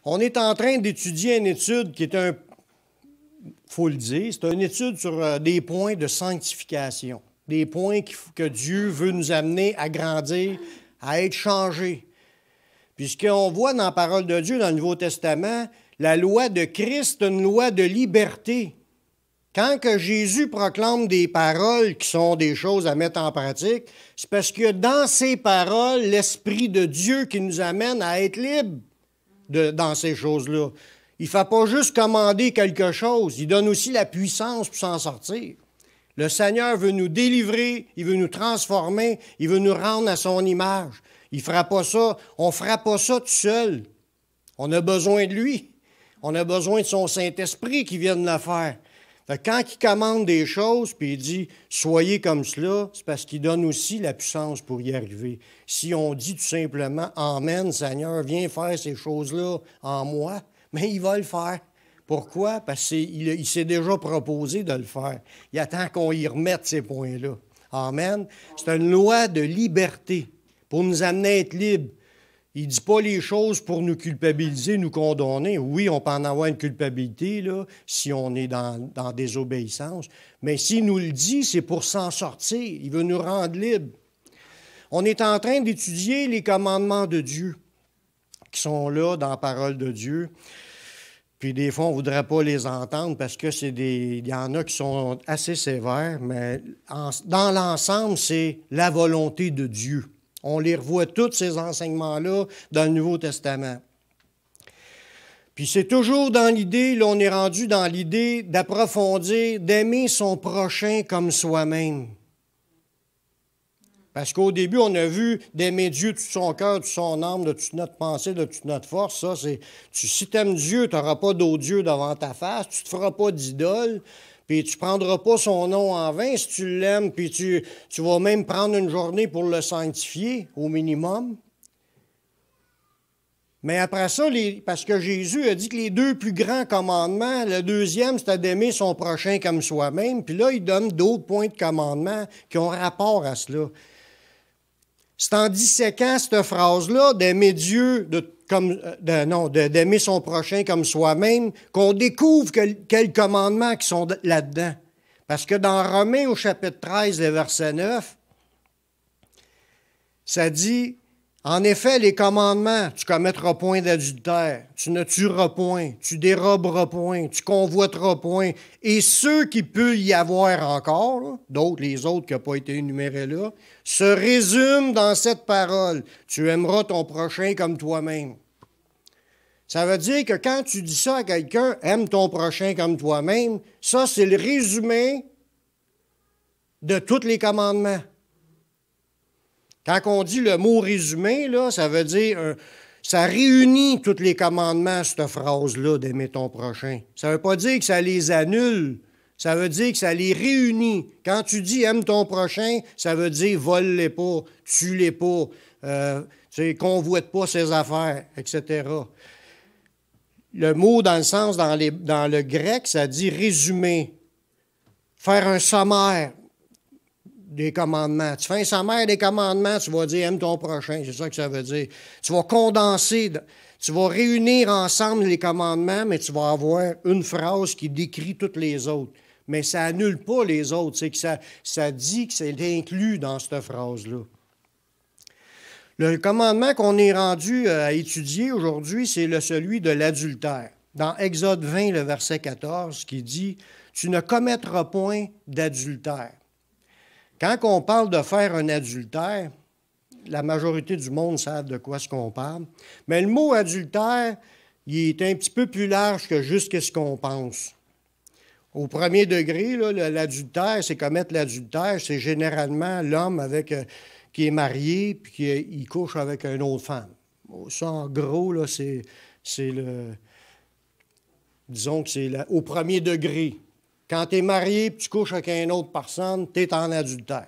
On est en train d'étudier une étude qui est faut le dire, c'est une étude sur des points de sanctification, des points que Dieu veut nous amener à grandir, à être changés. Puisqu'on voit dans la parole de Dieu, dans le Nouveau Testament, la loi de Christ est une loi de liberté. Quand que Jésus proclame des paroles qui sont des choses à mettre en pratique, c'est parce que dans ces paroles, l'Esprit de Dieu qui nous amène à être libres dans ces choses-là. Il ne fait pas juste commander quelque chose, il donne aussi la puissance pour s'en sortir. Le Seigneur veut nous délivrer, il veut nous transformer, il veut nous rendre à son image. Il ne fera pas ça, on ne fera pas ça tout seul. On a besoin de lui. On a besoin de son Saint-Esprit qui vienne le faire. Quand il commande des choses, puis il dit « soyez comme cela », c'est parce qu'il donne aussi la puissance pour y arriver. Si on dit tout simplement « Amen, Seigneur, viens faire ces choses-là en moi », mais il va le faire. Pourquoi? Parce qu'il s'est déjà proposé de le faire. Il attend qu'on y remette ces points-là. Amen. C'est une loi de liberté pour nous amener à être libres. Il ne dit pas les choses pour nous culpabiliser, nous condamner. Oui, on peut en avoir une culpabilité là, si on est dans désobéissance. Mais s'il nous le dit, c'est pour s'en sortir. Il veut nous rendre libres. On est en train d'étudier les commandements de Dieu qui sont là dans la parole de Dieu. Puis des fois, on ne voudrait pas les entendre parce que il y en a qui sont assez sévères, mais dans l'ensemble, c'est la volonté de Dieu. On les revoit tous, ces enseignements-là, dans le Nouveau Testament. Puis c'est toujours dans l'idée, là, on est rendu dans l'idée d'approfondir, d'aimer son prochain comme soi-même. Parce qu'au début, on a vu d'aimer Dieu de tout son cœur, de toute son âme, de toute notre pensée, de toute notre force. Ça, si tu aimes Dieu, tu n'auras pas d'autre Dieu devant ta face, tu ne te feras pas d'idole. Puis tu ne prendras pas son nom en vain si tu l'aimes, puis tu vas même prendre une journée pour le sanctifier, au minimum. Mais après ça, parce que Jésus a dit que les deux plus grands commandements, le deuxième, c'était d'aimer son prochain comme soi-même, puis là, il donne d'autres points de commandement qui ont rapport à cela. C'est en disséquant cette phrase-là, d'aimer Dieu d'aimer son prochain comme soi-même, qu'on découvre quels commandements qui sont là-dedans. Parce que dans Romains, au chapitre 13, le verset 9, ça dit, « En effet, les commandements, tu commettras point d'adultère, tu ne tueras point, tu déroberas point, tu convoiteras point. » Et ceux qui peuvent y avoir encore, là, d'autres, les autres qui n'ont pas été énumérés là, se résument dans cette parole, « Tu aimeras ton prochain comme toi-même. » Ça veut dire que quand tu dis ça à quelqu'un, « Aime ton prochain comme toi-même », ça, c'est le résumé de tous les commandements. Quand on dit le mot résumé, là, ça veut dire, ça réunit tous les commandements, cette phrase-là, d'aimer ton prochain. Ça ne veut pas dire que ça les annule, ça veut dire que ça les réunit. Quand tu dis aime ton prochain, ça veut dire vole-les pas, tue-les pas, convoite pas ses affaires, etc. Le mot, dans le sens, dans le grec, ça dit résumer, faire un sommaire des commandements. Tu fais un sommaire des commandements, tu vas dire « aime ton prochain », c'est ça que ça veut dire. Tu vas condenser, tu vas réunir ensemble les commandements, mais tu vas avoir une phrase qui décrit toutes les autres. Mais ça annule pas les autres, c'est que ça dit que c'est inclus dans cette phrase-là. Le commandement qu'on est rendu à étudier aujourd'hui, c'est celui de l'adultère. Dans Exode 20, le verset 14, qui dit « Tu ne commettras point d'adultère ». Quand on parle de faire un adultère, la majorité du monde savent de quoi est-ce qu'on parle, mais le mot adultère, il est un petit peu plus large que juste ce qu'on pense. Au premier degré, l'adultère, c'est commettre l'adultère, c'est généralement l'homme qui est marié puis qui couche avec une autre femme. Ça, en gros, là, disons que c'est au premier degré. Quand tu es marié et tu couches avec une autre personne, tu es en adultère.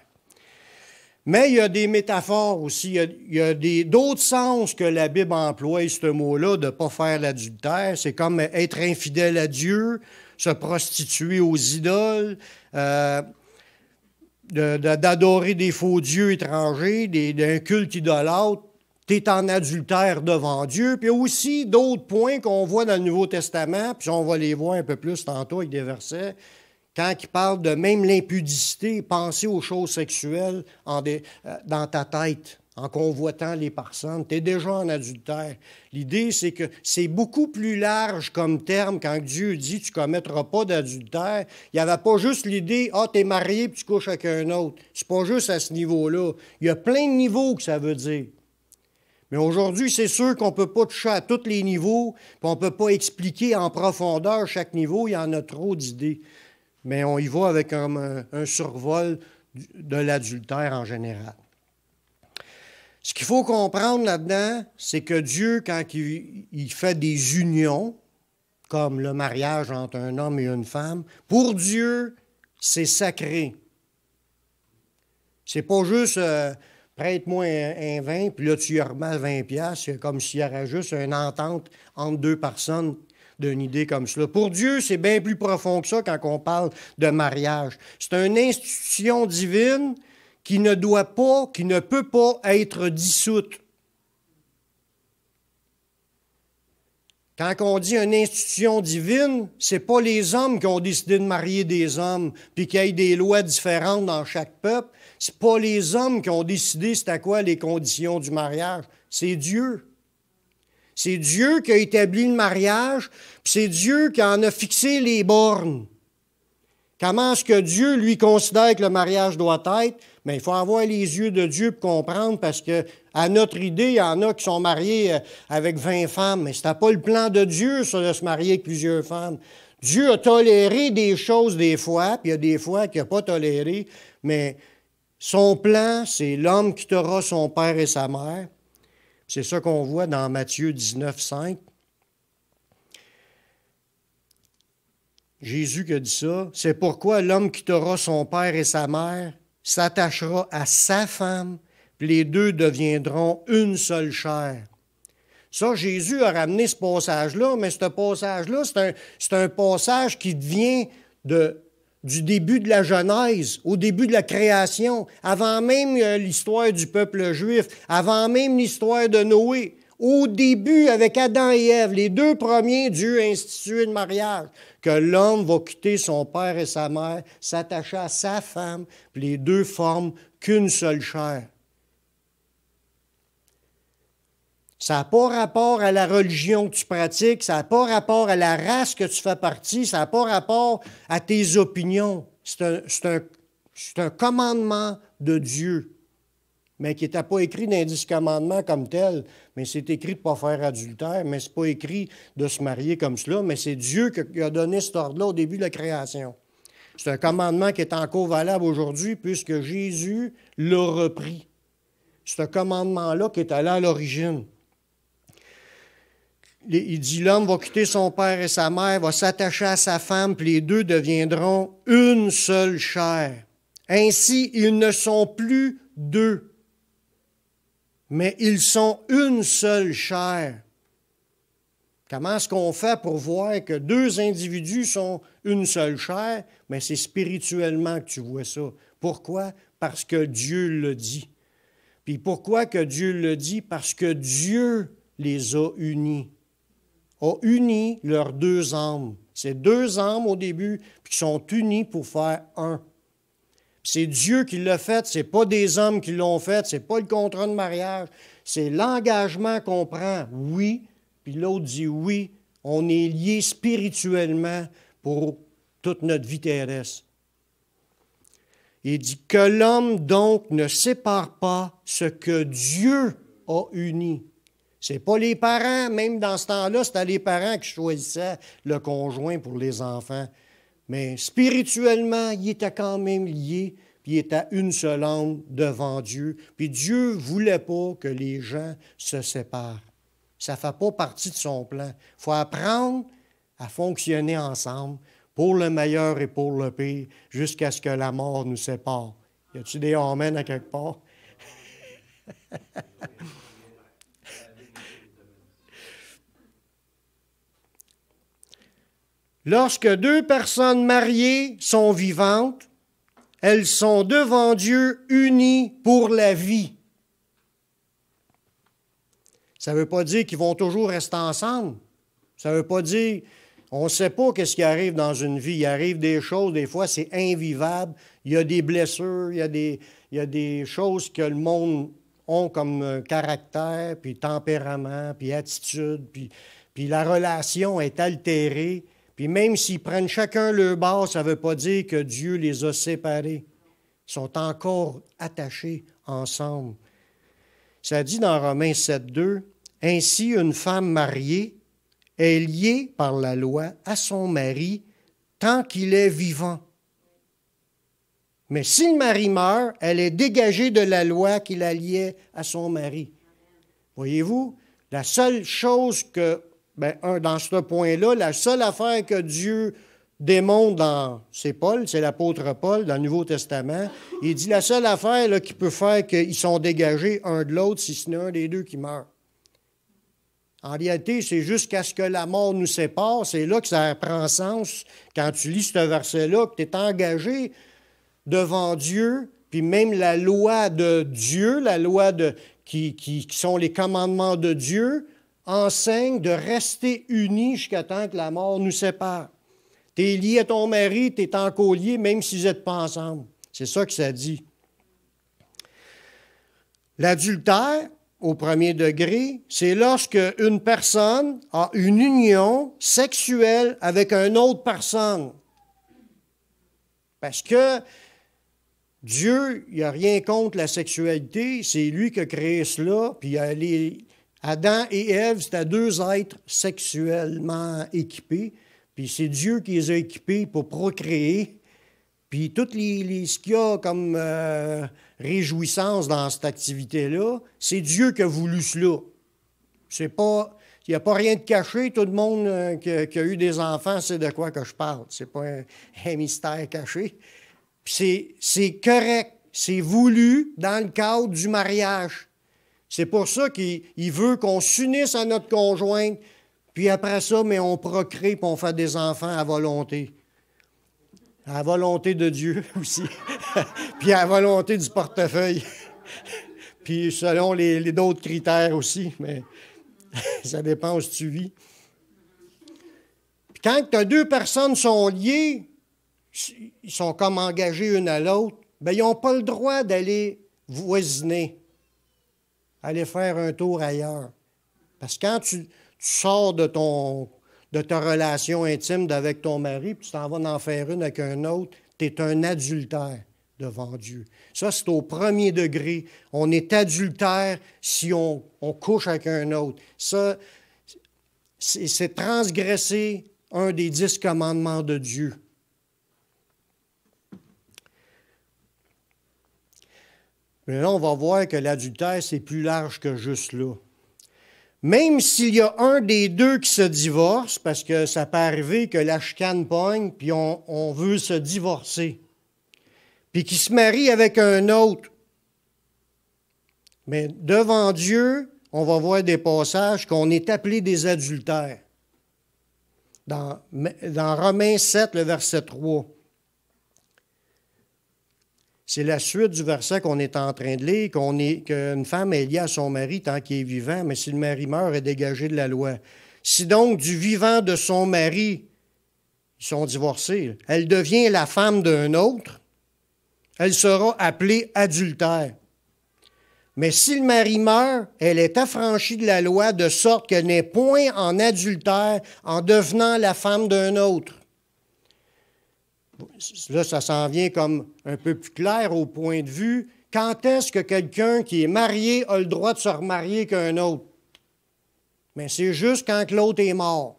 Mais il y a des métaphores aussi, il y a d'autres sens que la Bible emploie, ce mot-là, de ne pas faire l'adultère. C'est comme être infidèle à Dieu, se prostituer aux idoles, d'adorer des faux dieux étrangers, d'un culte idolâtre. tu es en adultère devant Dieu. Puis il y a aussi d'autres points qu'on voit dans le Nouveau Testament, puis on va les voir un peu plus tantôt avec des versets, quand il parle de même l'impudicité, penser aux choses sexuelles dans ta tête, en convoitant les personnes. Tu es déjà en adultère. L'idée, c'est que c'est beaucoup plus large comme terme quand Dieu dit « tu ne commettras pas d'adultère ». Il n'y avait pas juste l'idée « ah, tu es marié puis tu couches avec un autre ». C'est pas juste à ce niveau-là. Il y a plein de niveaux que ça veut dire. Mais aujourd'hui, c'est sûr qu'on ne peut pas toucher à tous les niveaux, puis on ne peut pas expliquer en profondeur chaque niveau. Il y en a trop d'idées. Mais on y va avec un survol de l'adultère en général. Ce qu'il faut comprendre là-dedans, c'est que Dieu, quand il fait des unions, comme le mariage entre un homme et une femme, pour Dieu, c'est sacré. C'est pas juste prête-moi un vin, puis là tu y remets 20$, c'est comme s'il y avait juste une entente entre deux personnes d'une idée comme cela. Pour Dieu, c'est bien plus profond que ça quand on parle de mariage. C'est une institution divine qui ne peut pas être dissoute. Quand on dit une institution divine, ce n'est pas les hommes qui ont décidé de marier des hommes, puis qu'il y ait des lois différentes dans chaque peuple. Ce n'est pas les hommes qui ont décidé c'était quoi les conditions du mariage. C'est Dieu. C'est Dieu qui a établi le mariage, puis c'est Dieu qui en a fixé les bornes. Comment est-ce que Dieu, lui, considère que le mariage doit être? Bien, il faut avoir les yeux de Dieu pour comprendre, parce que à notre idée, il y en a qui sont mariés avec 20 femmes, mais ce n'était pas le plan de Dieu, ça, de se marier avec plusieurs femmes. Dieu a toléré des choses des fois, puis il y a des fois qu'il n'a pas toléré, mais son plan, c'est l'homme quittera son père et sa mère. C'est ça qu'on voit dans Matthieu 19, 5. Jésus qui a dit ça, c'est pourquoi l'homme quittera son père et sa mère, s'attachera à sa femme, puis les deux deviendront une seule chair. Ça, Jésus a ramené ce passage-là, mais ce passage-là, c'est un passage qui vient du début de la Genèse, au début de la création, avant même l'histoire du peuple juif, avant même l'histoire de Noé. Au début, avec Adam et Ève, les deux premiers, Dieu a institué le mariage, que l'homme va quitter son père et sa mère, s'attacher à sa femme, puis les deux forment qu'une seule chair. Ça n'a pas rapport à la religion que tu pratiques, ça n'a pas rapport à la race que tu fais partie, ça n'a pas rapport à tes opinions. C'est un commandement de Dieu, mais qui n'était pas écrit dans les 10 commandements comme tel, mais c'est écrit de ne pas faire adultère, mais ce n'est pas écrit de se marier comme cela, mais c'est Dieu qui a donné cet ordre-là au début de la création. C'est un commandement qui est encore valable aujourd'hui puisque Jésus l'a repris. C'est un commandement-là qui est allé à l'origine. Il dit, l'homme va quitter son père et sa mère, va s'attacher à sa femme, puis les deux deviendront une seule chair. Ainsi, ils ne sont plus deux, mais ils sont une seule chair. Comment est-ce qu'on fait pour voir que deux individus sont une seule chair? Mais c'est spirituellement que tu vois ça. Pourquoi? Parce que Dieu le dit. Puis pourquoi que Dieu le dit? Parce que Dieu les a unis. A uni leurs deux âmes. C'est deux âmes au début, puis qui sont unis pour faire un. C'est Dieu qui l'a fait, ce n'est pas des hommes qui l'ont fait, ce n'est pas le contrat de mariage, c'est l'engagement qu'on prend, oui, puis l'autre dit oui, on est liés spirituellement pour toute notre vie terrestre. Il dit que l'homme donc ne sépare pas ce que Dieu a uni. Ce n'est pas les parents, même dans ce temps-là, c'était les parents qui choisissaient le conjoint pour les enfants. Mais spirituellement, il était quand même lié, puis il était une seule âme devant Dieu. Puis Dieu ne voulait pas que les gens se séparent. Ça ne fait pas partie de son plan. Il faut apprendre à fonctionner ensemble pour le meilleur et pour le pire, jusqu'à ce que la mort nous sépare. Y a-t-il des amen à quelque part? Lorsque deux personnes mariées sont vivantes, elles sont devant Dieu unies pour la vie. Ça ne veut pas dire qu'ils vont toujours rester ensemble. Ça ne veut pas dire... On ne sait pas qu'est-ce qui arrive dans une vie. Il arrive des choses, des fois, c'est invivable. Il y a des blessures, il y a des choses que le monde a comme caractère, puis tempérament, puis attitude, puis la relation est altérée. Puis même s'ils prennent chacun leur bord, ça ne veut pas dire que Dieu les a séparés. Ils sont encore attachés ensemble. Ça dit dans Romains 7,2, « Ainsi, une femme mariée est liée par la loi à son mari tant qu'il est vivant. Mais si le mari meurt, elle est dégagée de la loi qui la liait à son mari. » Voyez-vous, la seule chose que, dans ce point-là, la seule affaire que Dieu démontre c'est Paul, c'est l'apôtre Paul, dans le Nouveau Testament, il dit la seule affaire là, qui peut faire qu'ils sont dégagés un de l'autre, si ce n'est un des deux qui meurt. En réalité, c'est jusqu'à ce que la mort nous sépare. C'est là que ça prend sens. Quand tu lis ce verset-là, que tu es engagé devant Dieu, puis même la loi de Dieu, la loi qui sont les commandements de Dieu, enseigne de rester unis jusqu'à temps que la mort nous sépare. Tu es lié à ton mari, tu es encore lié, même si vous n'êtes pas ensemble. C'est ça que ça dit. L'adultère, au premier degré, c'est lorsque une personne a une union sexuelle avec une autre personne. Parce que Dieu, il n'a rien contre la sexualité, c'est lui qui a créé cela, puis Adam et Ève, c'était deux êtres sexuellement équipés, puis c'est Dieu qui les a équipés pour procréer, puis tout ce qu'il y a comme réjouissance dans cette activité-là, c'est Dieu qui a voulu cela. Il n'y a pas rien de caché. Tout le monde qui a eu des enfants sait de quoi que je parle. Ce n'est pas un mystère caché. Puis c'est correct. C'est voulu dans le cadre du mariage. C'est pour ça qu'il veut qu'on s'unisse à notre conjointe, puis après ça, mais on procrée, puis on fait des enfants à volonté. À la volonté de Dieu aussi, puis à la volonté du portefeuille, puis selon d'autres critères aussi, mais ça dépend où tu vis. Puis quand deux personnes sont liées, ils sont comme engagés une à l'autre, bien, ils n'ont pas le droit d'aller voisiner, aller faire un tour ailleurs. Parce que quand tu sors de ta relation intime avec ton mari, puis tu t'en vas en faire une avec un autre, tu es un adultère devant Dieu. Ça, c'est au premier degré. On est adultère si on couche avec un autre. Ça, c'est transgresser un des 10 commandements de Dieu. Mais là, on va voir que l'adultère, c'est plus large que juste là. Même s'il y a un des deux qui se divorce, parce que ça peut arriver que la chicane pogne, puis on veut se divorcer, puis qui se marie avec un autre. Mais devant Dieu, on va voir des passages qu'on est appelés des adultères. Dans Romains 7, le verset 3. C'est la suite du verset qu'on est en train de lire, qu'une femme est liée à son mari tant qu'il est vivant, mais si le mari meurt, elle est dégagée de la loi. Si donc du vivant de son mari, ils sont divorcés, elle devient la femme d'un autre, elle sera appelée adultère. Mais si le mari meurt, elle est affranchie de la loi de sorte qu'elle n'est point en adultère en devenant la femme d'un autre. Là, ça s'en vient comme un peu plus clair au point de vue. Quand est-ce que quelqu'un qui est marié a le droit de se remarier qu'un autre? Mais c'est juste quand l'autre est mort.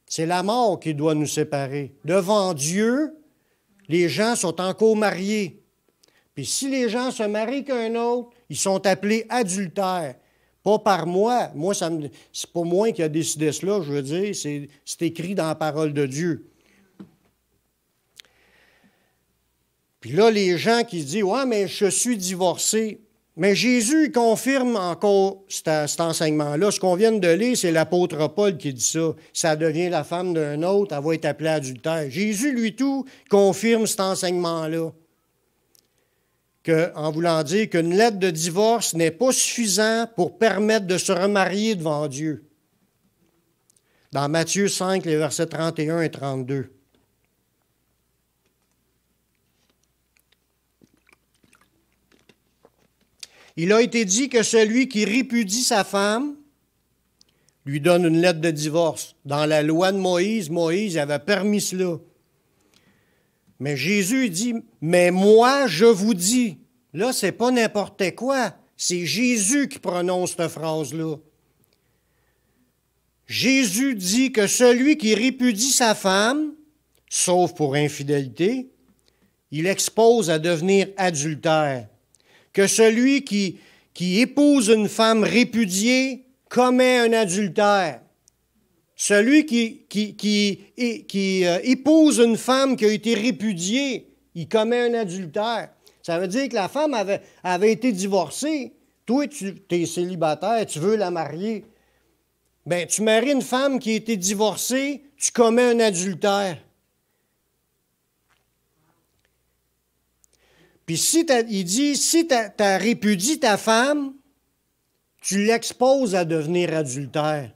C'est la mort qui doit nous séparer. Devant Dieu, les gens sont encore mariés. Puis si les gens se marient qu'un autre, ils sont appelés adultères. Pas par moi. Moi, c'est pas moi qui a décidé cela, je veux dire. C'est écrit dans la parole de Dieu. Puis là, les gens qui se disent « Ouais, mais je suis divorcé ». Mais Jésus confirme encore cet enseignement-là. Ce qu'on vient de lire, c'est l'apôtre Paul qui dit ça. Ça devient la femme d'un autre, elle va être appelée adultère. Jésus, lui tout, confirme cet enseignement-là. en voulant dire qu'une lettre de divorce n'est pas suffisant pour permettre de se remarier devant Dieu. Dans Matthieu 5, les versets 31 et 32. Il a été dit que celui qui répudie sa femme lui donne une lettre de divorce. Dans la loi de Moïse, Moïse avait permis cela. Mais Jésus dit, « Mais moi, je vous dis ». Là, ce n'est pas n'importe quoi. C'est Jésus qui prononce cette phrase-là. Jésus dit que celui qui répudie sa femme, sauf pour infidélité, il expose à devenir adultère. Que celui qui épouse une femme répudiée commet un adultère. Celui qui épouse une femme qui a été répudiée, il commet un adultère. Ça veut dire que la femme avait été divorcée. Toi, tu es célibataire, tu veux la marier. Bien, tu maries une femme qui a été divorcée, tu commets un adultère. Puis il dit, si tu as répudié ta femme, tu l'exposes à devenir adultère.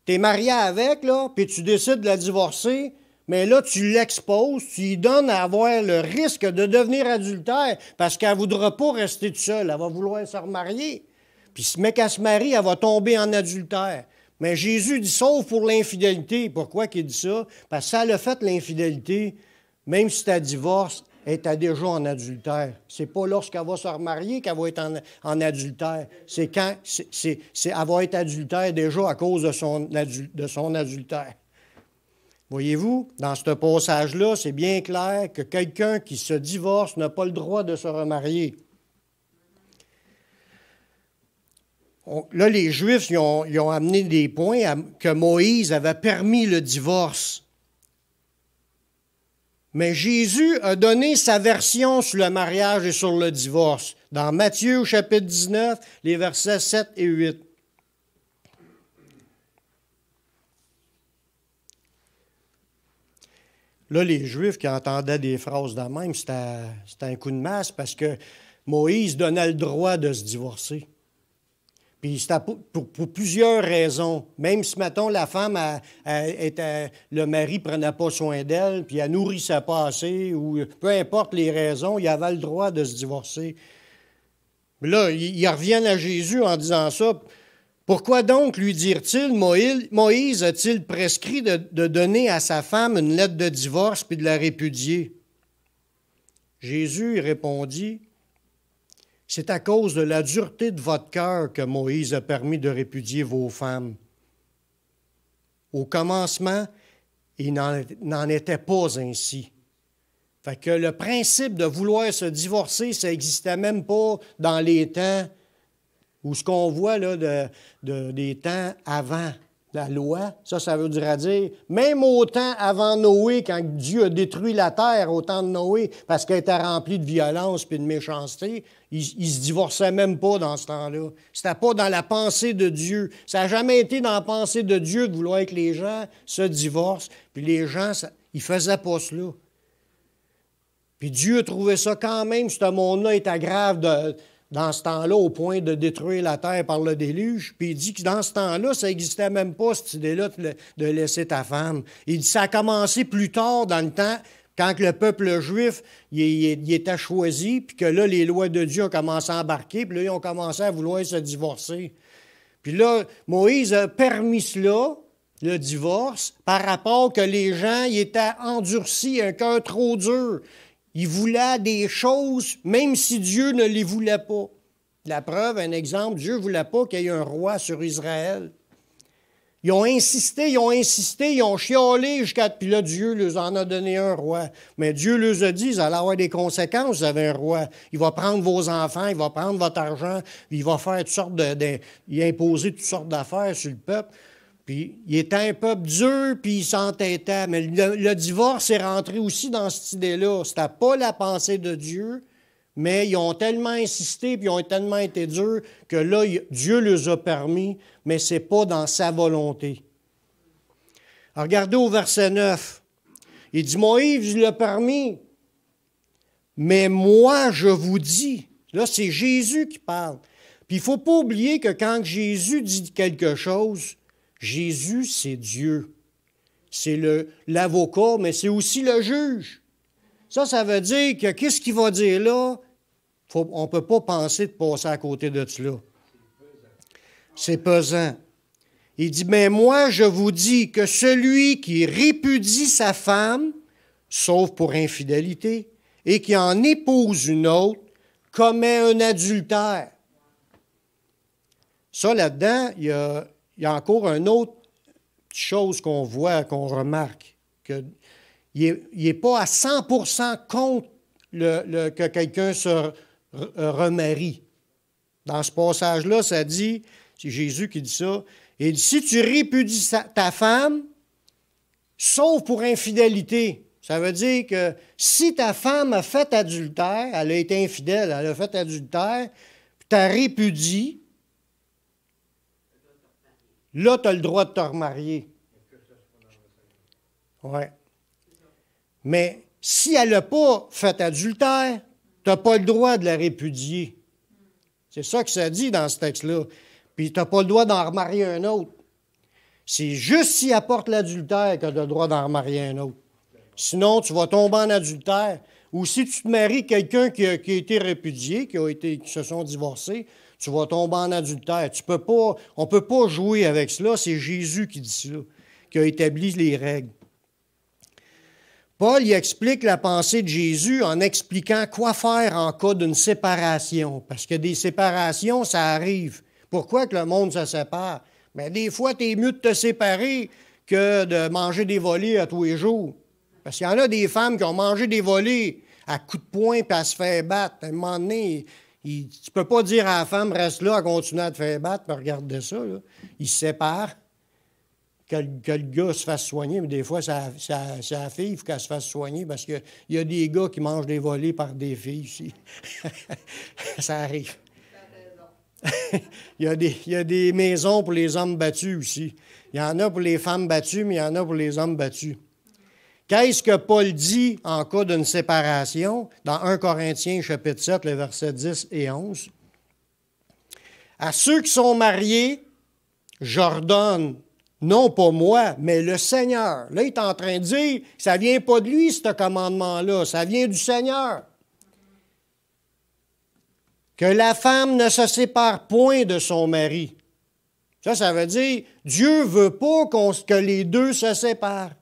Tu es marié avec, là, puis tu décides de la divorcer, mais là, tu l'exposes, tu lui donnes à avoir le risque de devenir adultère parce qu'elle ne voudra pas rester toute seule, elle va vouloir se remarier. Puis, mais qu'elle se marie, elle va tomber en adultère. Mais Jésus dit, sauf pour l'infidélité. Pourquoi qu'il dit ça? Parce que ça a fait l'infidélité, même si tu as divorce, elle est déjà en adultère. C'est pas lorsqu'elle va se remarier qu'elle va être en adultère. C'est quand elle va être adultère déjà à cause de son adultère. Voyez-vous, dans ce passage-là, c'est bien clair que quelqu'un qui se divorce n'a pas le droit de se remarier. Là, les Juifs ils ont amené des points que Moïse avait permis le divorce. Mais Jésus a donné sa version sur le mariage et sur le divorce. Dans Matthieu, au chapitre 19, les versets 7 et 8. Là, les Juifs qui entendaient des phrases de même, c'était un coup de masse parce que Moïse donnait le droit de se divorcer. Puis c'était pour plusieurs raisons. Même si, mettons, la femme, le mari ne prenait pas soin d'elle, puis elle nourrissait pas assez, ou peu importe les raisons, il avait le droit de se divorcer. Mais là, ils reviennent à Jésus en disant ça. Pourquoi donc, lui dirent-ils, Moïse a-t-il prescrit de donner à sa femme une lettre de divorce puis de la répudier? Jésus répondit, c'est à cause de la dureté de votre cœur que Moïse a permis de répudier vos femmes. Au commencement, il n'en était pas ainsi. Fait que le principe de vouloir se divorcer, ça n'existait même pas dans les temps où ce qu'on voit là, des temps avant la loi. Ça veut dire, même au temps avant Noé, quand Dieu a détruit la terre, au temps de Noé, parce qu'elle était remplie de violence et de méchanceté, il ne se divorçait même pas dans ce temps-là. C'était pas dans la pensée de Dieu. Ça n'a jamais été dans la pensée de Dieu de vouloir que les gens se divorcent. Puis les gens, ils ne faisaient pas cela. Puis Dieu trouvait ça quand même, ce monde-là était grave dans ce temps-là, au point de détruire la terre par le déluge. Puis il dit que dans ce temps-là, ça n'existait même pas, cette idée-là de laisser ta femme. Il dit que ça a commencé plus tard dans le temps, quand le peuple juif il était choisi, puis que là, les lois de Dieu ont commencé à embarquer, puis là, ils ont commencé à vouloir se divorcer. Puis là, Moïse a permis cela, le divorce, par rapport que les gens ils étaient endurcis, un cœur trop dur. Ils voulaient des choses, même si Dieu ne les voulait pas. La preuve, un exemple, Dieu ne voulait pas qu'il y ait un roi sur Israël. Ils ont insisté, ils ont chiolé jusqu'à... Puis là, Dieu leur en a donné un roi. Mais Dieu leur a dit, vous allez avoir des conséquences, vous avez un roi. Il va prendre vos enfants, il va prendre votre argent, il va faire toutes sortes il a imposé toutes sortes d'affaires sur le peuple. Puis il était un peuple dur, puis il s'entêtait. Mais le divorce est rentré aussi dans cette idée-là. C'était pas la pensée de Dieu, mais ils ont tellement insisté, puis ils ont tellement été durs, que là, Dieu les a permis, mais ce n'est pas dans sa volonté. Alors, regardez au verset 9. Il dit, Moïse l'a permis. Mais moi, je vous dis, là, c'est Jésus qui parle. Puis il ne faut pas oublier que quand Jésus dit quelque chose, Jésus, c'est Dieu. C'est l'avocat, mais c'est aussi le juge. Ça veut dire que qu'est-ce qu'il va dire là? On ne peut pas penser de passer à côté de cela. C'est pesant. Il dit, mais moi, je vous dis que celui qui répudie sa femme, sauf pour infidélité, et qui en épouse une autre, commet un adultère. Ça, là-dedans, il y a encore une autre chose qu'on voit, qu'on remarque, qu'il n'est pas à 100% contre que quelqu'un se remarie. Dans ce passage-là, ça dit, c'est Jésus qui dit ça, il dit, si tu répudies ta femme, sauf pour infidélité, ça veut dire que si ta femme a fait adultère, elle a été infidèle, elle a fait adultère, puis tu as répudié, là, tu as le droit de te remarier. Oui. Mais si elle n'a pas fait adultère, tu n'as pas le droit de la répudier. C'est ça que ça dit dans ce texte-là. Puis tu n'as pas le droit d'en remarier un autre. C'est juste s'il apporte l'adultère que tu as le droit d'en remarier un autre. Sinon, tu vas tomber en adultère. Ou si tu te maries quelqu'un qui a été répudié, qui se sont divorcés, tu vas tomber en adultère. On ne peut pas jouer avec cela. C'est Jésus qui dit cela, qui a établi les règles. Paul y explique la pensée de Jésus en expliquant quoi faire en cas d'une séparation. Parce que des séparations, ça arrive. Pourquoi que le monde se sépare? Bien, des fois, tu es mieux de te séparer que de manger des volets à tous les jours. Parce qu'il y en a des femmes qui ont mangé des volets à coups de poing puis à se faire battre. À un moment donné, tu ne peux pas dire à la femme, reste là, à continuer à te faire battre, puis regarde ça. Là. Ils se séparent. Que le gars se fasse soigner, mais des fois, c'est la fille qu'il faut qu'elle se fasse soigner parce qu'il y a des gars qui mangent des volets par des filles aussi. Ça arrive. il y a des maisons pour les hommes battus aussi. Il y en a pour les femmes battues, mais il y en a pour les hommes battus. Qu'est-ce que Paul dit en cas d'une séparation? Dans 1 Corinthiens, chapitre 7, les versets 10 et 11. À ceux qui sont mariés, j'ordonne, non pas moi, mais le Seigneur. Là, il est en train de dire, ça ne vient pas de lui, ce commandement-là, ça vient du Seigneur. Que la femme ne se sépare point de son mari. Ça veut dire, Dieu ne veut pas que les deux se séparent.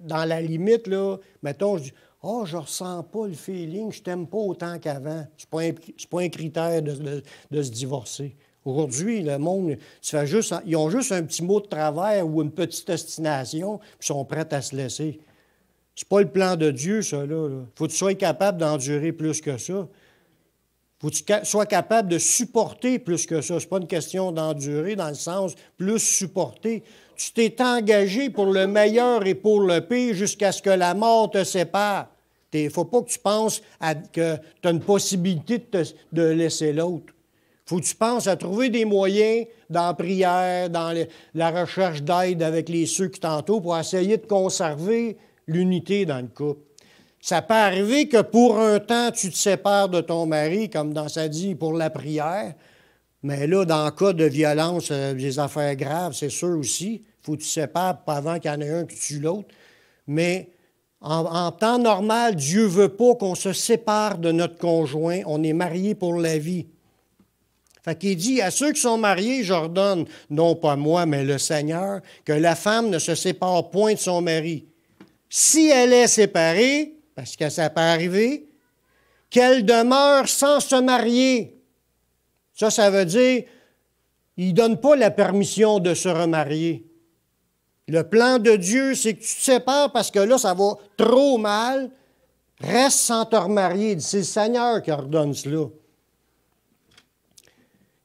Dans la limite, là, mettons, je dis, « Oh, je ne ressens pas le feeling, je ne t'aime pas autant qu'avant. » Ce n'est pas un critère de se divorcer. Aujourd'hui, le monde, ils ont juste un petit mot de travers ou une petite ostination, puis ils sont prêts à se laisser. Ce n'est pas le plan de Dieu, ça, là. Faut que tu sois capable d'endurer plus que ça. Faut que tu sois capable de supporter plus que ça. Ce n'est pas une question d'endurer dans le sens plus supporter. Tu t'es engagé pour le meilleur et pour le pire jusqu'à ce que la mort te sépare. Il ne faut pas que tu penses que tu as une possibilité de laisser l'autre. Il faut que tu penses à trouver des moyens dans la prière, dans la recherche d'aide avec ceux qui t'entourent pour essayer de conserver l'unité dans le couple. Ça peut arriver que pour un temps, tu te sépares de ton mari, comme dans ça dit, pour la prière. Mais là, dans le cas de violence, des affaires graves, c'est sûr aussi. Il faut que tu te sépares avant qu'il y en ait un qui tue l'autre. Mais en temps normal, Dieu ne veut pas qu'on se sépare de notre conjoint. On est mariés pour la vie. Fait qu'il dit, à ceux qui sont mariés, j'ordonne, non pas moi, mais le Seigneur, que la femme ne se sépare point de son mari. Si elle est séparée, parce que ça peut arriver, qu'elle demeure sans se marier. Ça veut dire, il ne donne pas la permission de se remarier. Le plan de Dieu, c'est que tu te sépares parce que là, ça va trop mal. Reste sans te remarier. C'est le Seigneur qui ordonne cela.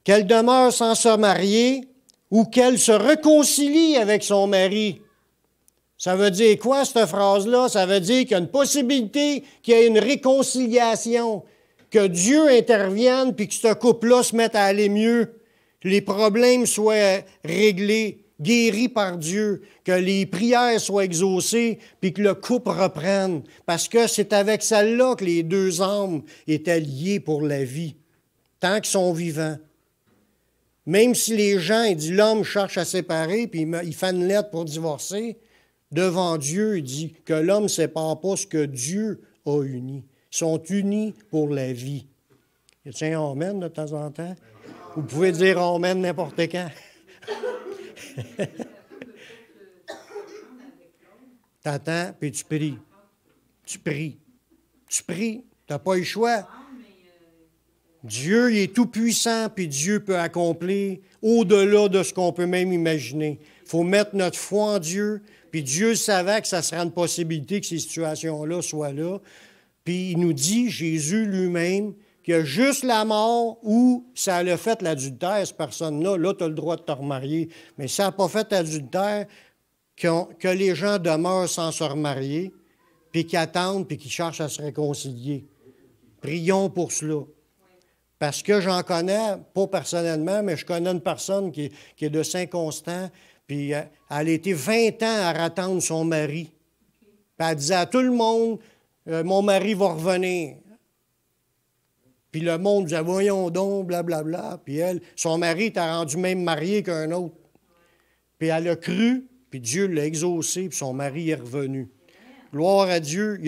Qu'elle demeure sans se marier ou qu'elle se réconcilie avec son mari. Ça veut dire quoi, cette phrase-là? Ça veut dire qu'il y a une possibilité qu'il y ait une réconciliation, que Dieu intervienne puis que ce couple-là se mette à aller mieux, que les problèmes soient réglés. guéri par Dieu, que les prières soient exaucées, puis que le couple reprenne. Parce que c'est avec celle-là que les deux âmes étaient liées pour la vie, tant qu'ils sont vivants. Même si les gens, il dit, l'homme cherche à séparer, puis il fait une lettre pour divorcer, devant Dieu, il dit que l'homme ne sépare pas ce que Dieu a uni. Ils sont unis pour la vie. Y a-t-il un amen de temps en temps? Vous pouvez dire amen n'importe quand. T'attends, puis tu pries. Tu pries. Tu pries. Tu n'as pas eu le choix. Dieu, il est tout-puissant, puis Dieu peut accomplir au-delà de ce qu'on peut même imaginer. Il faut mettre notre foi en Dieu, puis Dieu savait que ça serait une possibilité que ces situations-là soient là. Puis il nous dit, Jésus lui-même, qu'il y a juste la mort où ça a fait l'adultère, cette personne-là, là, tu as le droit de te remarier. Mais ça n'a pas fait l'adultère, que les gens demeurent sans se remarier, puis qu'ils attendent, puis qu'ils cherchent à se réconcilier. Prions pour cela. Parce que j'en connais, pas personnellement, mais je connais une personne qui est de Saint-Constant, puis elle a été 20 ans à attendre son mari. Puis elle disait à tout le monde, mon mari va revenir. Puis le monde disait, voyons donc, blablabla. Puis elle, son mari était rendu même marié qu'un autre. Puis elle a cru, puis Dieu l'a exaucé, puis son mari est revenu. Gloire à Dieu.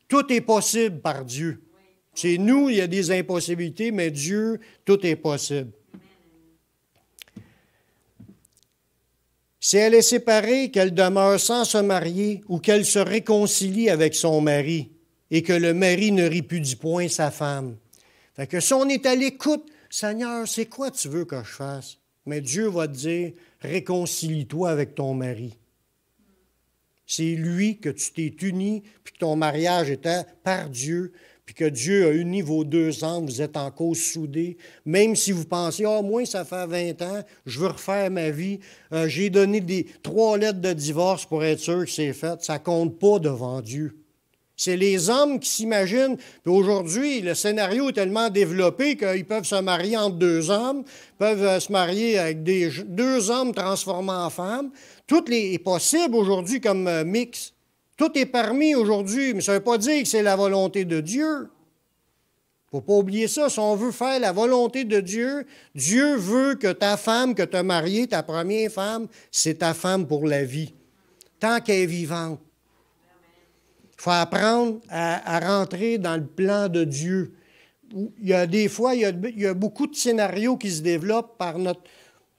Tout est possible par Dieu. C'est nous, il y a des impossibilités, mais Dieu, tout est possible. Si elle est séparée, qu'elle demeure sans se marier ou qu'elle se réconcilie avec son mari et que le mari ne répudie point sa femme. Fait que si on est à l'écoute, Seigneur, c'est quoi tu veux que je fasse? Mais Dieu va te dire, réconcilie-toi avec ton mari. C'est lui que tu t'es uni, puis que ton mariage était par Dieu, puis que Dieu a uni vos deux âmes, vous êtes en cause soudée. Même si vous pensez, moi, ça fait 20 ans, je veux refaire ma vie, j'ai donné 3 lettres de divorce pour être sûr que c'est fait, ça ne compte pas devant Dieu. C'est les hommes qui s'imaginent, puis aujourd'hui, le scénario est tellement développé qu'ils peuvent se marier entre 2 hommes, peuvent se marier avec 2 hommes transformés en femmes. Tout est possible aujourd'hui comme mix. Tout est permis aujourd'hui, mais ça ne veut pas dire que c'est la volonté de Dieu. Il ne faut pas oublier ça. Si on veut faire la volonté de Dieu, Dieu veut que ta femme que tu as mariée, ta première femme, c'est ta femme pour la vie, tant qu'elle est vivante. Il faut apprendre à rentrer dans le plan de Dieu. Il y a des fois, il y a beaucoup de scénarios qui se développent par notre...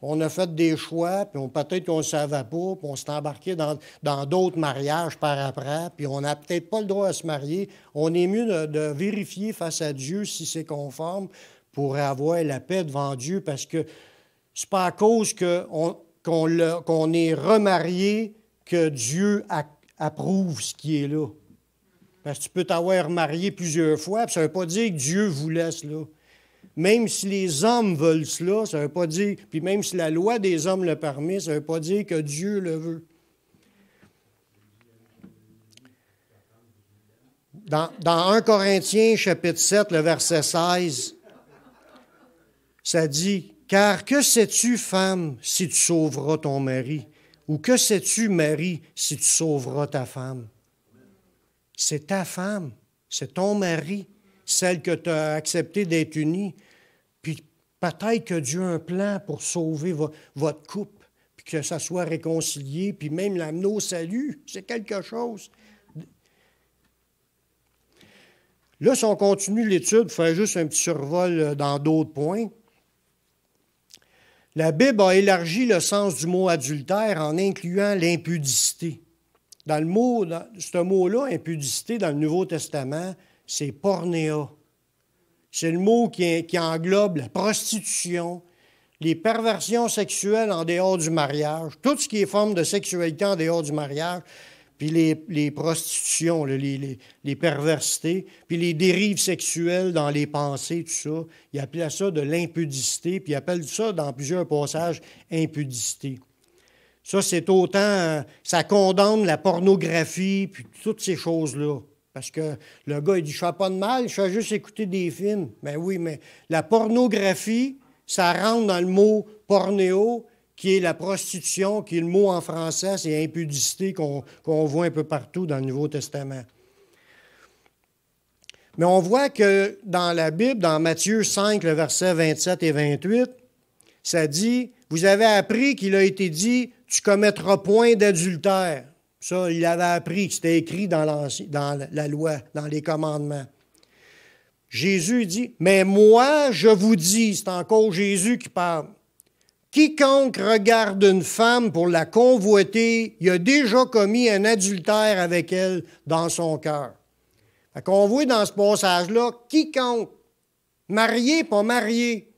On a fait des choix, puis peut-être qu'on ne savait pas, puis on s'est embarqué dans d'autres mariages par après, puis on n'a peut-être pas le droit à se marier. On est mieux de vérifier face à Dieu si c'est conforme pour avoir la paix devant Dieu, parce que c'est pas à cause qu'on est remarié que Dieu approuve ce qui est là. Parce que tu peux t'avoir remarié plusieurs fois, puis ça ne veut pas dire que Dieu vous laisse là. Même si les hommes veulent cela, ça ne veut pas dire, puis même si la loi des hommes le permet, ça ne veut pas dire que Dieu le veut. Dans 1 Corinthiens, chapitre 7, le verset 16, ça dit, « Car que sais-tu, femme, si tu sauveras ton mari? Ou que sais-tu, mari, si tu sauveras ta femme? » C'est ta femme, c'est ton mari, celle que tu as accepté d'être unie. Puis peut-être que Dieu a un plan pour sauver votre couple, puis que ça soit réconcilié, puis même l'amener au salut, c'est quelque chose. Là, si on continue l'étude, faire juste un petit survol dans d'autres points. La Bible a élargi le sens du mot adultère en incluant l'impudicité. Ce mot-là, impudicité, dans le Nouveau Testament, c'est pornéa. C'est le mot qui englobe la prostitution, les perversions sexuelles en dehors du mariage, tout ce qui est forme de sexualité en dehors du mariage, puis les prostitutions, les perversités, puis les dérives sexuelles dans les pensées, tout ça. Il appelait ça de l'impudicité, puis il appelle ça dans plusieurs passages impudicité. Ça, c'est autant, ça condamne la pornographie, puis toutes ces choses-là. Parce que le gars, il dit, je ne fais pas de mal, je fais juste écouter des films. Ben oui, mais la pornographie, ça rentre dans le mot pornéo, qui est la prostitution, qui est le mot en français, c'est impudicité qu'on voit un peu partout dans le Nouveau Testament. Mais on voit que dans la Bible, dans Matthieu 5, le verset 27 et 28, ça dit, « Vous avez appris qu'il a été dit, tu commettras point d'adultère. » Ça, il avait appris, c'était écrit dans la loi, dans les commandements. Jésus dit, « Mais moi, je vous dis, c'est encore Jésus qui parle, quiconque regarde une femme pour la convoiter, il a déjà commis un adultère avec elle dans son cœur. » Fait qu'on voit dans ce passage-là, quiconque, marié, pas marié.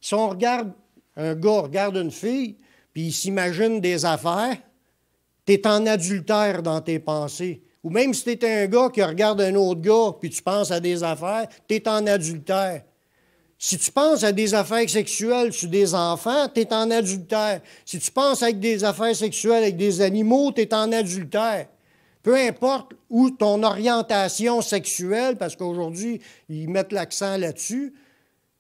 Si on regarde, un gars regarde une fille, puis il s'imagine des affaires, tu es en adultère dans tes pensées. Ou même si tu es un gars qui regarde un autre gars, puis tu penses à des affaires, tu es en adultère. Si tu penses à des affaires sexuelles sur des enfants, tu es en adultère. Si tu penses avec des affaires sexuelles avec des animaux, tu es en adultère. Peu importe où ton orientation sexuelle, parce qu'aujourd'hui, ils mettent l'accent là-dessus,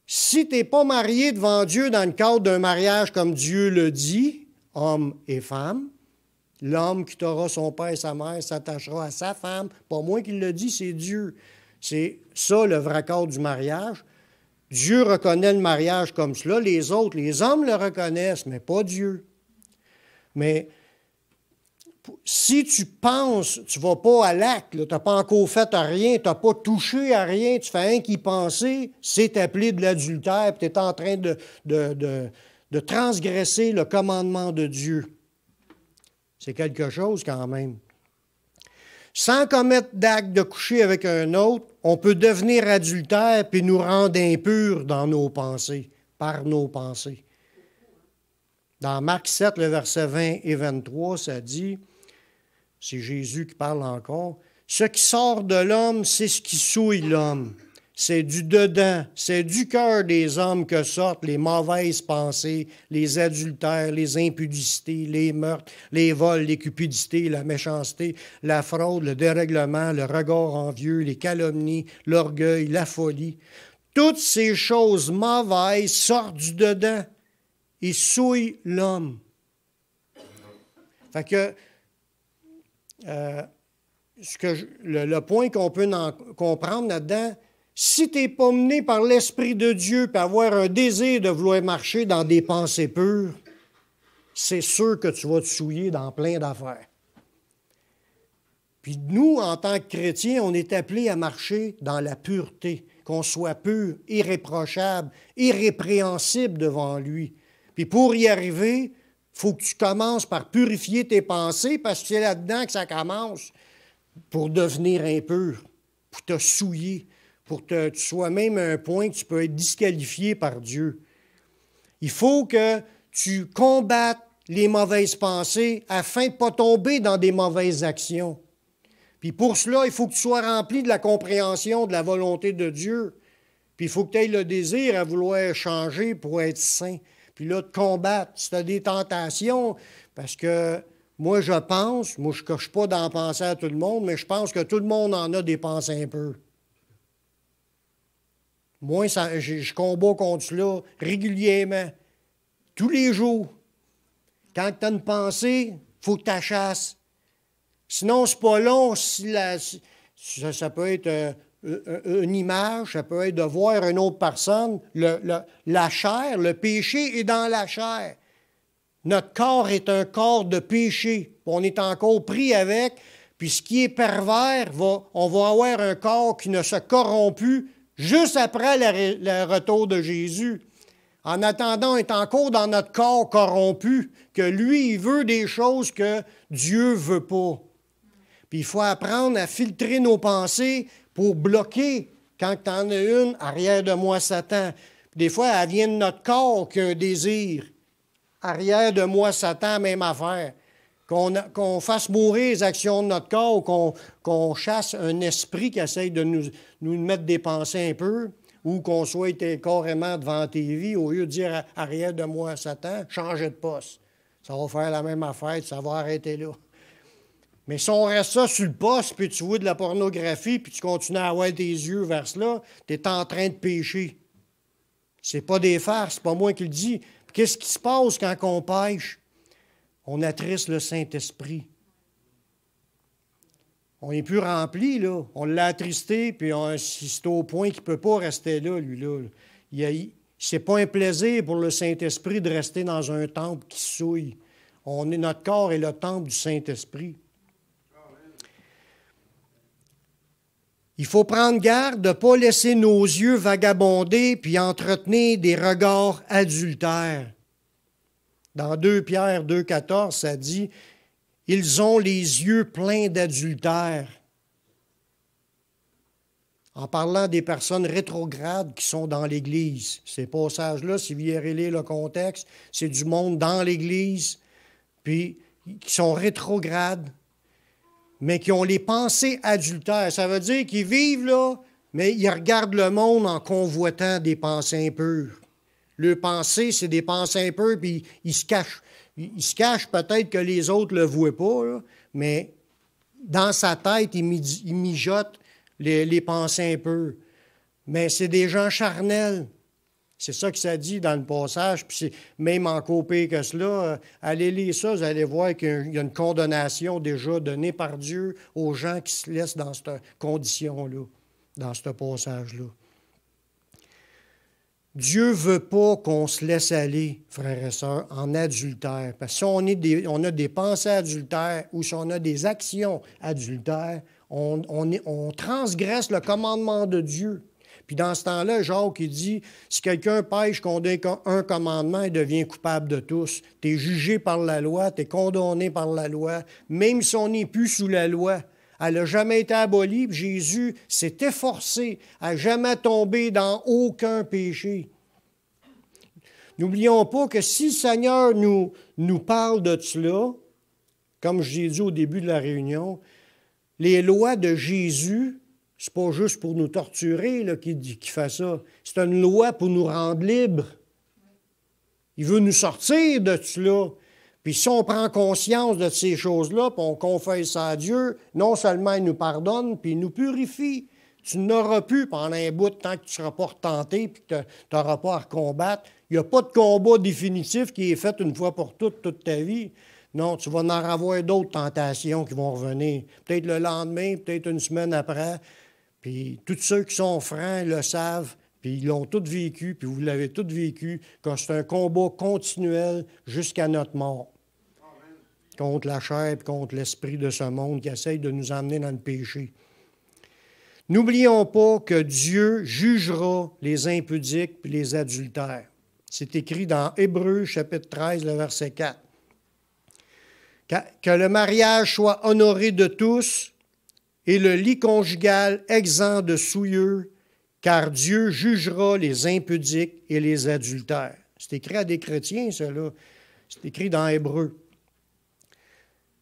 si tu n'es pas marié devant Dieu dans le cadre d'un mariage comme Dieu le dit, homme et femme, l'homme qui t'aura son père et sa mère s'attachera à sa femme, pas moi qui le dis, c'est Dieu. C'est ça le vrai cadre du mariage. Dieu reconnaît le mariage comme cela, les autres, les hommes le reconnaissent, mais pas Dieu. Mais si tu penses, tu ne vas pas à l'acte, tu n'as pas encore fait à rien, tu n'as pas touché à rien, tu fais rien qu'y penser, c'est appelé de l'adultère, tu es en train de transgresser le commandement de Dieu. C'est quelque chose quand même. Sans commettre d'acte de coucher avec un autre, on peut devenir adultère puis nous rendre impurs dans nos pensées, par nos pensées. Dans Marc 7, le verset 20 et 23, ça dit, c'est Jésus qui parle encore, « Ce qui sort de l'homme, c'est ce qui souille l'homme. C'est du dedans, c'est du cœur des hommes que sortent les mauvaises pensées, les adultères, les impudicités, les meurtres, les vols, les cupidités, la méchanceté, la fraude, le dérèglement, le regard envieux, les calomnies, l'orgueil, la folie. Toutes ces choses mauvaises sortent du dedans et souillent l'homme. » Fait que le point qu'on peut comprendre là-dedans, si tu n'es pas mené par l'Esprit de Dieu et avoir un désir de vouloir marcher dans des pensées pures, c'est sûr que tu vas te souiller dans plein d'affaires. Puis nous, en tant que chrétiens, on est appelés à marcher dans la pureté, qu'on soit pur, irréprochable, irrépréhensible devant lui. Puis pour y arriver, il faut que tu commences par purifier tes pensées parce que c'est là-dedans que ça commence pour devenir impur, pour te souiller, pour que tu sois même à un point que tu peux être disqualifié par Dieu. Il faut que tu combattes les mauvaises pensées afin de ne pas tomber dans des mauvaises actions. Puis pour cela, il faut que tu sois rempli de la compréhension de la volonté de Dieu. Puis il faut que tu aies le désir à vouloir changer pour être saint. Puis là, de combattre. Si tu as des tentations, parce que moi, je pense, moi, je ne coche pas d'en penser à tout le monde, mais je pense que tout le monde en a des pensées un peu. Moi, je combats contre cela régulièrement, tous les jours. Quand tu as une pensée, il faut que tu la chasses. Sinon, c'est pas long. Ça peut être une image, ça peut être de voir une autre personne. La chair, le péché est dans la chair. Notre corps est un corps de péché. On est encore pris avec. Puis ce qui est pervers, on va avoir un corps qui ne se corrompt plus juste après le retour de Jésus. En attendant, on est encore dans notre corps corrompu, que lui, il veut des choses que Dieu ne veut pas. Puis il faut apprendre à filtrer nos pensées pour bloquer, quand tu en as une, arrière de moi, Satan. Puis des fois, elle vient de notre corps qui a un désir. Arrière de moi, Satan, même affaire. Qu'on fasse mourir les actions de notre corps ou qu'on chasse un esprit qui essaye de nous mettre des pensées un peu, ou qu'on soit carrément devant la TV, au lieu de dire arrière de moi, Satan, changez de poste. Ça va faire la même affaire, ça va arrêter là. Mais si on reste ça sur le poste, puis tu vois de la pornographie, puis tu continues à avoir tes yeux vers cela, tu es en train de pécher. C'est pas des farces, c'est pas moi qui le dis. Qu'est-ce qui se passe quand on pêche? On attriste le Saint-Esprit. On n'est plus rempli, là. On l'a attristé, puis c'est au point qu'il ne peut pas rester là, lui-là. C'est pas un plaisir pour le Saint-Esprit de rester dans un temple qui souille. Notre corps est le temple du Saint-Esprit. Il faut prendre garde de ne pas laisser nos yeux vagabonder puis entretenir des regards adultères. Dans 2 Pierre 2,14, ça dit « Ils ont les yeux pleins d'adultère ». En parlant des personnes rétrogrades qui sont dans l'Église. Ces passages-là, si vous irez lire le contexte, c'est du monde dans l'Église, puis qui sont rétrogrades, mais qui ont les pensées adultères. Ça veut dire qu'ils vivent là, mais ils regardent le monde en convoitant des pensées impures. Leurs pensées, c'est des pensées impures, puis ils se cachent. Ils se cachent peut-être que les autres ne le voient pas, là, mais dans sa tête, il mijote les pensées impures. Mais c'est des gens charnels. C'est ça que ça dit dans le passage. Puis c'est même encore pire que cela. Allez lire ça, vous allez voir qu'il y a une condamnation déjà donnée par Dieu aux gens qui se laissent dans cette condition-là, dans ce passage-là. Dieu ne veut pas qu'on se laisse aller, frères et sœurs, en adultère. Parce que si on a des pensées adultères ou si on a des actions adultères, on transgresse le commandement de Dieu. Puis dans ce temps-là, Jacques, il dit, si quelqu'un pêche contre un commandement, il devient coupable de tous. Tu es jugé par la loi, tu es condamné par la loi, même si on n'est plus sous la loi. Elle n'a jamais été abolie, puis Jésus s'est efforcé à jamais tomber dans aucun péché. N'oublions pas que si le Seigneur nous parle de cela, comme je l'ai dit au début de la réunion, les lois de Jésus, ce n'est pas juste pour nous torturer qu'il fait ça. C'est une loi pour nous rendre libres. Il veut nous sortir de cela. Puis si on prend conscience de ces choses-là, puis on confesse ça à Dieu, non seulement il nous pardonne, puis il nous purifie. Tu n'auras plus pendant un bout de temps que tu ne seras pas retenté puis que tu n'auras pas à recombattre. Il n'y a pas de combat définitif qui est fait une fois pour toutes, toute ta vie. Non, tu vas en avoir d'autres tentations qui vont revenir. Peut-être le lendemain, peut-être une semaine après. Puis tous ceux qui sont francs le savent, puis ils l'ont tous vécu, puis vous l'avez tous vécu, que c'est un combat continuel jusqu'à notre mort. Amen. Contre la chair et contre l'esprit de ce monde qui essaye de nous emmener dans le péché. N'oublions pas que Dieu jugera les impudiques et les adultères. C'est écrit dans Hébreux, chapitre 13, le verset 4. Que le mariage soit honoré de tous et le lit conjugal exempt de souillure, car Dieu jugera les impudiques et les adultères. C'est écrit à des chrétiens, cela. C'est écrit dans Hébreux.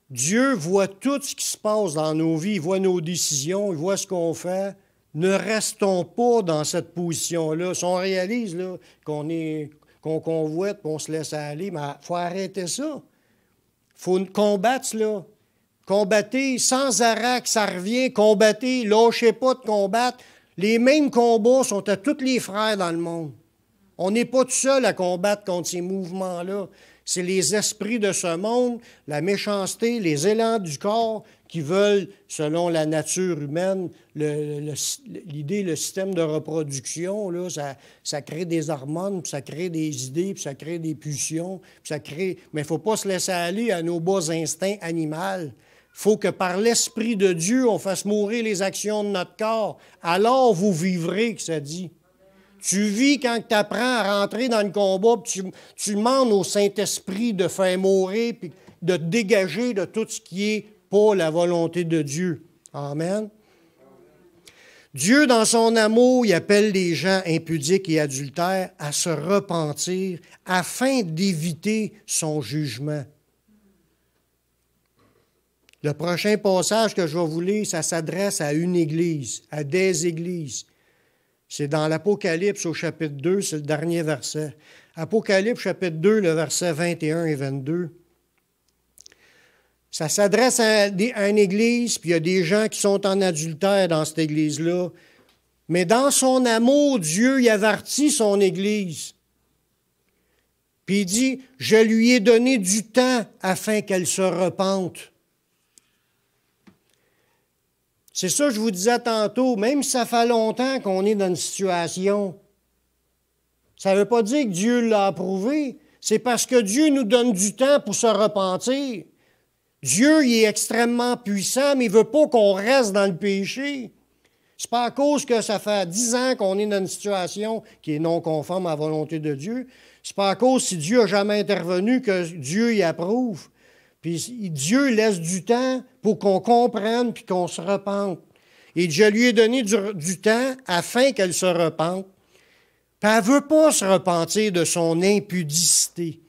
Dieu voit tout ce qui se passe dans nos vies, il voit nos décisions, il voit ce qu'on fait. Ne restons pas dans cette position-là. Si on réalise là, qu'on convoite, qu'on se laisse aller, mais il faut arrêter ça. Il faut combattre cela. Combattez sans arrêt, que ça revient. Combattez, lâchez pas de combattre. Les mêmes combats sont à tous les frères dans le monde. On n'est pas tout seul à combattre contre ces mouvements-là. C'est les esprits de ce monde, la méchanceté, les élans du corps qui veulent, selon la nature humaine, l'idée, le système de reproduction, là, ça crée des hormones, puis ça crée des idées, puis ça crée des pulsions, puis ça crée... Mais il ne faut pas se laisser aller à nos bas instincts animaux. Il faut que par l'Esprit de Dieu, on fasse mourir les actions de notre corps. Alors vous vivrez, que ça dit. Tu vis quand tu apprends à rentrer dans le combat, puis tu demandes au Saint-Esprit de faire mourir, puis de te dégager de tout ce qui est pas la volonté de Dieu. Amen. Dieu, dans son amour, il appelle les gens impudiques et adultères à se repentir afin d'éviter son jugement. Le prochain passage que je vais vous lire, ça s'adresse à une église, à des églises. C'est dans l'Apocalypse au chapitre 2, c'est le dernier verset. Apocalypse chapitre 2, le verset 21 et 22. Ça s'adresse à une église, puis il y a des gens qui sont en adultère dans cette église-là. Mais dans son amour, Dieu y avertit son église. Puis Puis il dit, je lui ai donné du temps afin qu'elle se repente. C'est ça que je vous disais tantôt, même si ça fait longtemps qu'on est dans une situation, ça ne veut pas dire que Dieu l'a approuvé, c'est parce que Dieu nous donne du temps pour se repentir. Dieu, il est extrêmement puissant, mais il ne veut pas qu'on reste dans le péché. C'est pas à cause que ça fait 10 ans qu'on est dans une situation qui est non conforme à la volonté de Dieu. C'est pas à cause si Dieu n'a jamais intervenu que Dieu y approuve. Puis Dieu laisse du temps pour qu'on comprenne puis qu'on se repente. Et je lui ai donné du temps afin qu'elle se repente. Puis elle ne veut pas se repentir de son impudicité.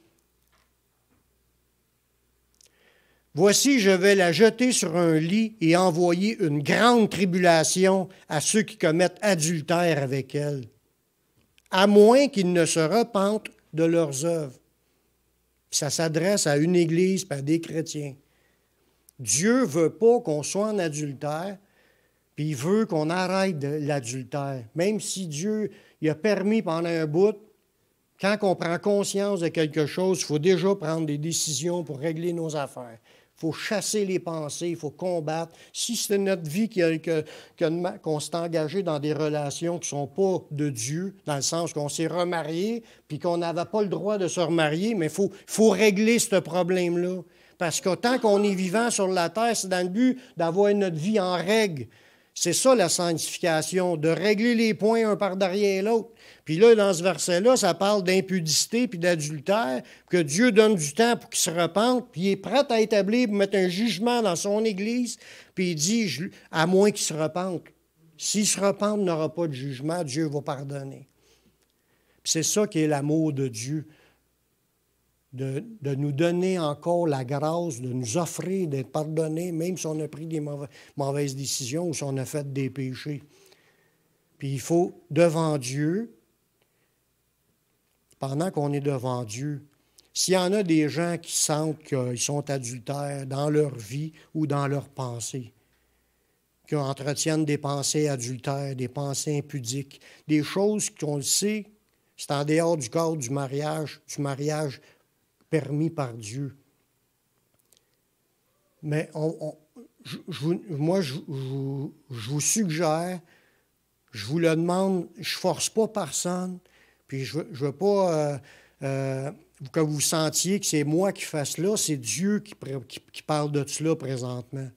Voici, je vais la jeter sur un lit et envoyer une grande tribulation à ceux qui commettent adultère avec elle, à moins qu'ils ne se repentent de leurs œuvres. Ça s'adresse à une église et à des chrétiens. Dieu ne veut pas qu'on soit en adultère, puis il veut qu'on arrête l'adultère. Même si Dieu il a permis pendant un bout, quand on prend conscience de quelque chose, il faut déjà prendre des décisions pour régler nos affaires. Il faut chasser les pensées, il faut combattre. Si c'est notre vie qu'on s'est engagé dans des relations qui ne sont pas de Dieu, dans le sens qu'on s'est remarié, puis qu'on n'avait pas le droit de se remarier, mais il faut régler ce problème-là. Parce que tant qu'on est vivant sur la terre, c'est dans le but d'avoir notre vie en règle. C'est ça la sanctification, de régler les points un par derrière l'autre. Puis là, dans ce verset-là, ça parle d'impudicité puis d'adultère, que Dieu donne du temps pour qu'il se repente, puis il est prêt à établir, pour mettre un jugement dans son Église, puis il dit, à moins qu'il se repente. S'il se repente, il n'aura pas de jugement, Dieu va pardonner. Puis c'est ça qui est l'amour de Dieu, de nous donner encore la grâce, de nous offrir d'être pardonnés, même si on a pris des mauvaises décisions ou si on a fait des péchés. Puis il faut, devant Dieu, pendant qu'on est devant Dieu, s'il y en a des gens qui sentent qu'ils sont adultères dans leur vie ou dans leurs pensées, qui entretiennent des pensées adultères, des pensées impudiques, des choses qu'on le sait, c'est en dehors du cadre du mariage permis par Dieu. Mais je vous suggère, je vous le demande, je ne force pas personne, puis je ne veux pas que vous sentiez que c'est moi qui fasse cela, c'est Dieu qui parle de cela présentement.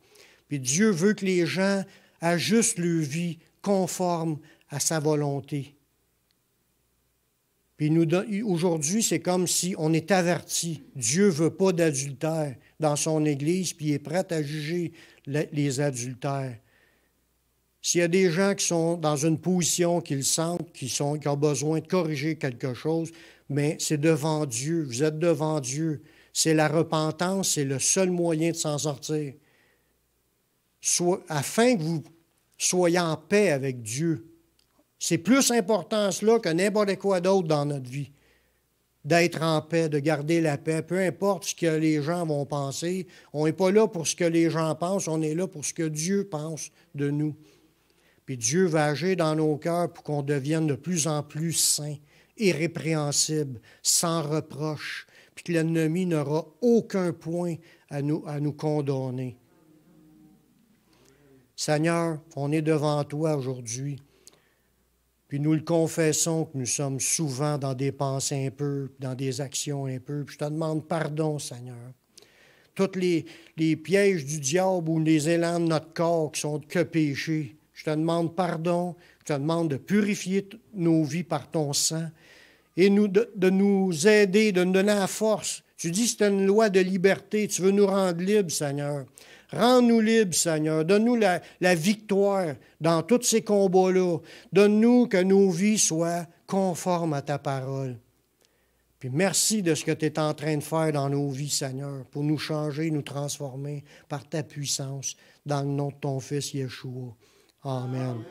Puis Dieu veut que les gens ajustent leur vie conforme à sa volonté. Puis aujourd'hui, c'est comme si on est averti. Dieu ne veut pas d'adultère dans son Église, puis il est prêt à juger les adultères. S'il y a des gens qui sont dans une position qu'ils sentent, qui ont besoin de corriger quelque chose, mais c'est devant Dieu. Vous êtes devant Dieu. C'est la repentance, c'est le seul moyen de s'en sortir. Afin que vous soyez en paix avec Dieu. C'est plus important cela que n'importe quoi d'autre dans notre vie. D'être en paix, de garder la paix, peu importe ce que les gens vont penser. On n'est pas là pour ce que les gens pensent, on est là pour ce que Dieu pense de nous. Puis Dieu va agir dans nos cœurs pour qu'on devienne de plus en plus saints, irrépréhensibles, sans reproche, puis que l'ennemi n'aura aucun point à nous condamner. Seigneur, on est devant toi aujourd'hui. Puis nous le confessons que nous sommes souvent dans des pensées impures, dans des actions impures. Puis je te demande pardon, Seigneur. Tous les pièges du diable ou les élans de notre corps qui sont que péchés, je te demande pardon. Je te demande de purifier nos vies par ton sang et de nous aider, de nous donner la force. Tu dis que c'est une loi de liberté. Tu veux nous rendre libres, Seigneur. Rends-nous libres, Seigneur. Donne-nous la victoire dans tous ces combats-là. Donne-nous que nos vies soient conformes à ta parole. Puis merci de ce que tu es en train de faire dans nos vies, Seigneur, pour nous changer, nous transformer par ta puissance, dans le nom de ton Fils Yeshua. Amen.